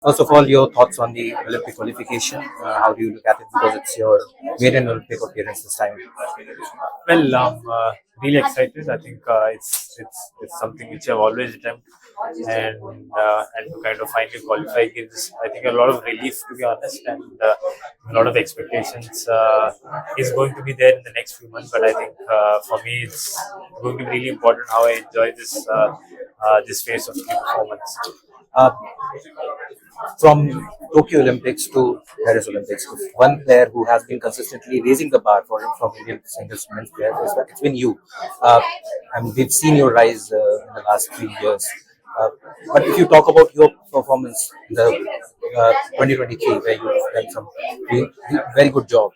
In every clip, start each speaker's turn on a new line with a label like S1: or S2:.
S1: First of all, your thoughts on the Olympic qualification. How do you look at it? Because it's your maiden Olympic appearance this time.
S2: Well, I'm really excited. I think it's something which I've always dreamt, and to kind of finally qualify gives I think a lot of relief, to be honest, and a lot of expectations is going to be there in the next few months. But I think for me, it's going to be really important how I enjoy this phase of ski performance.
S1: Uh, from Tokyo Olympics to Paris Olympics, one player who has been consistently raising the bar for from Indian singles men's players it's been you. Uh, and we've seen your rise in the last 3 years. Uh, but if you talk about your performance in the 2023, where you've done some very good job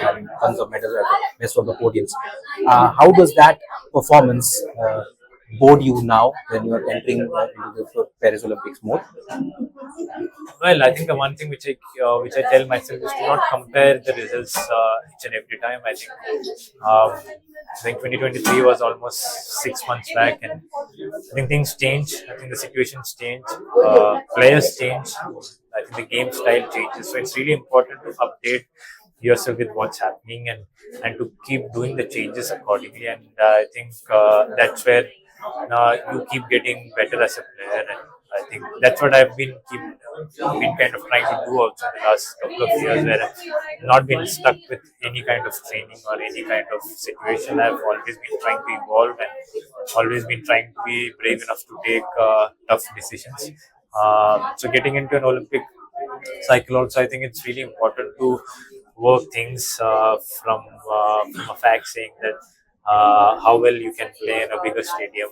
S1: and tons of medals at the best of the podiums, how does that performance bode you now when you are entering into the Paris Olympics mode?
S2: Well, I think the one thing which I tell myself is to not compare the results each and every time. I think 2023 was almost 6 months back, and I think things change. I think the situations change, players change. I think the game style changes. So it's really important to update yourself with what's happening and to keep doing the changes accordingly. And I think that's where you keep getting better as a player. And I think that's what I've been kind of trying to do also in the last couple of years, where I've not been stuck with any kind of training or any kind of situation. I've always been trying to evolve and always been trying to be brave enough to take tough decisions. So getting into an Olympic cycle also, I think it's really important to work things from a fact, saying that how well you can play in a bigger stadium,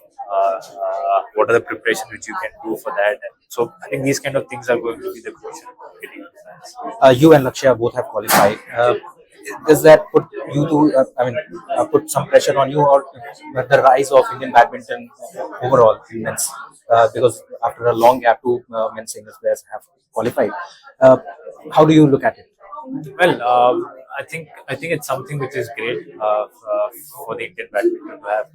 S2: what are the preparations which you can do for that. And so I think these kind of things are going to be the crucial getting into fans.
S1: You and Lakshya both have qualified. Does that put you to, put some pressure on you or the rise of Indian badminton overall in men's? Because after a long gap, two men's singles players have qualified. Uh, how do you look at it?
S2: Well, I think it's something which is great for the Indian badminton to have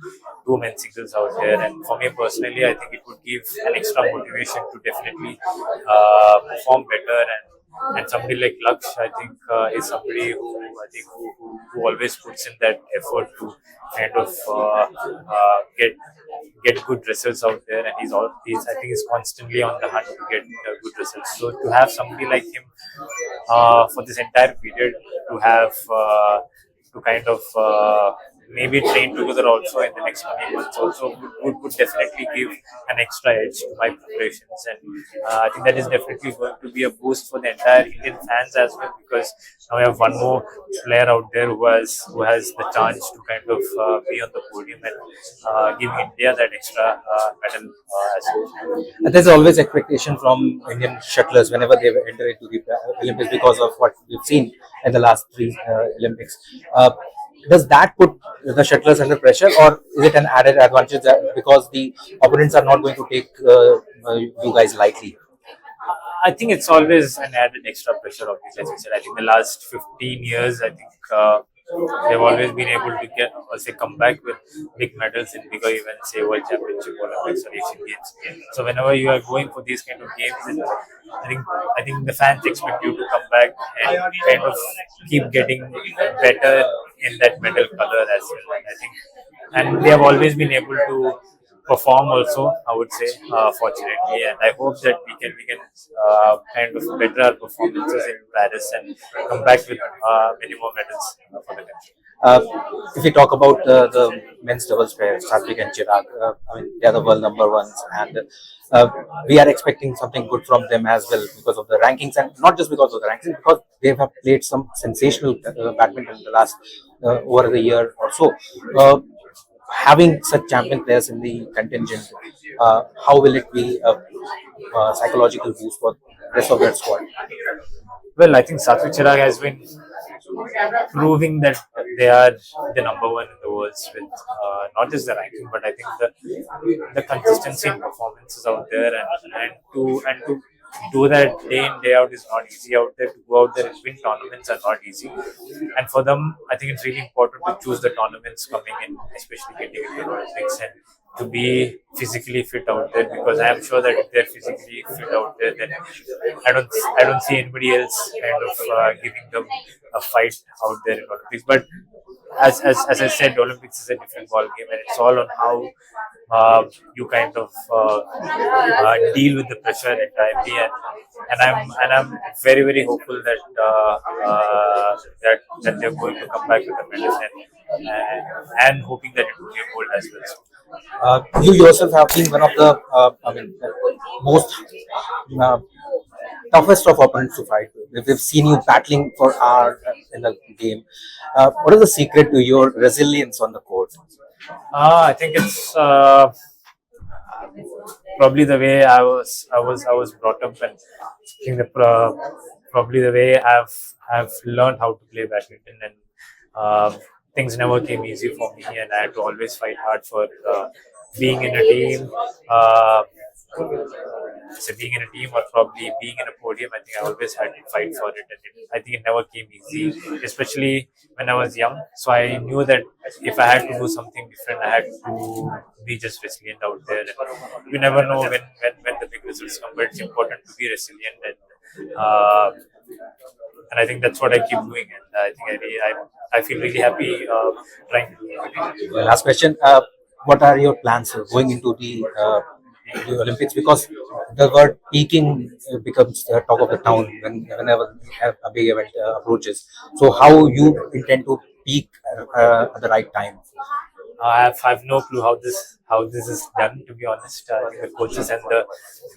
S2: two men singles out there, and for me personally, I think it would give an extra motivation to definitely perform better. And somebody like Laksh, I think, is somebody who always puts in that effort to kind of get good results out there, and he's I think he's constantly on the hunt to get good results. So to have somebody like him for this entire period, to have to kind of maybe train together also in the next coming months also would definitely give an extra edge to my preparations. And I think that is definitely going to be a boost for the entire Indian fans as well, because now we have one more player out there who has the chance to kind of be on the podium and give India that extra medal as well.
S1: And there's always expectation from Indian shuttlers whenever they enter into the Olympics because of what we've seen in the last three Olympics. Does that put the shuttlers under pressure, or is it an added advantage because the opponents are not going to take you guys lightly?
S2: I think it's always an added extra pressure, obviously. As you said, I think the last 15 years, I think they've always been able to get or say come back with big medals in bigger events, say World Championship, Olympics, or Asian Games. So whenever you are going for these kind of games, I think the fans expect you to come back and kind of keep getting better in that medal color as well. And I think, and they have always been able to perform also, I would say, fortunately. And I hope that we can kind of better our performances in Paris and come back with many more medals for the country.
S1: Uh, if we talk about the men's doubles pair, Satvik and Chirag, they are the world number ones, and uh, we are expecting something good from them as well because of the rankings, and not just because of the rankings, because they have played some sensational badminton in the last over the year or so. Uh, Having such champion players in the contingent, how will it be a psychological boost for the rest of that squad?
S2: Well, I think Satvik Chirag has been proving that they are the number one in the world with not just the ranking, but I think the consistency in performances out there, and to do that day in day out is not easy out there. To go out there and win tournaments are not easy, and for them, I think it's really important to choose the tournaments coming in, especially getting into the Olympics. And to be physically fit out there, because I am sure that if they're physically fit out there, then I don't see anybody else kind of giving them a fight out there in Olympics. But as I said, Olympics is a different ball game, and it's all on how you kind of deal with the pressure entirely. And I'm very hopeful that that they're going to come back with a medal, and hoping that it will be a gold as well. So,
S1: You yourself have been one of the, most uh, toughest of opponents to fight with. We've seen you battling for hours in the game. What is the secret to your resilience on the court?
S2: I think it's probably the way I was brought up, and I think probably the way I've learned how to play badminton, and things never came easy for me, and I had to always fight hard for being in a team. So being in a team, or probably being in a podium, I think I always had to fight for it, and I think it never came easy, especially when I was young. So I knew that if I had to do something different, I had to be just resilient out there. And you never know when the big results come, but it's important to be resilient, and I think that's what I keep doing, and I think I feel really happy trying to do it.
S1: Last question. What are your plans going into the Olympics? Because the word peaking becomes the talk of the town whenever a big event approaches. So, how you intend to peak at the right time?
S2: I have no clue how this is done. To be honest, I think the coaches and the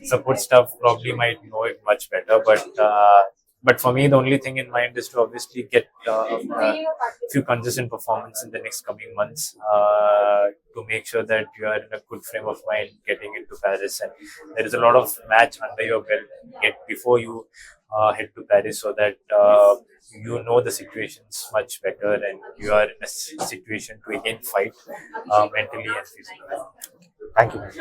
S2: support staff probably might know it much better. But for me, the only thing in mind is to obviously get a few consistent performance in the next coming months, to make sure that you are in a good frame of mind getting into Paris. And there is a lot of match under your belt before you head to Paris, so that you know the situations much better, and you are in a situation to again fight mentally and physically.
S1: Thank you.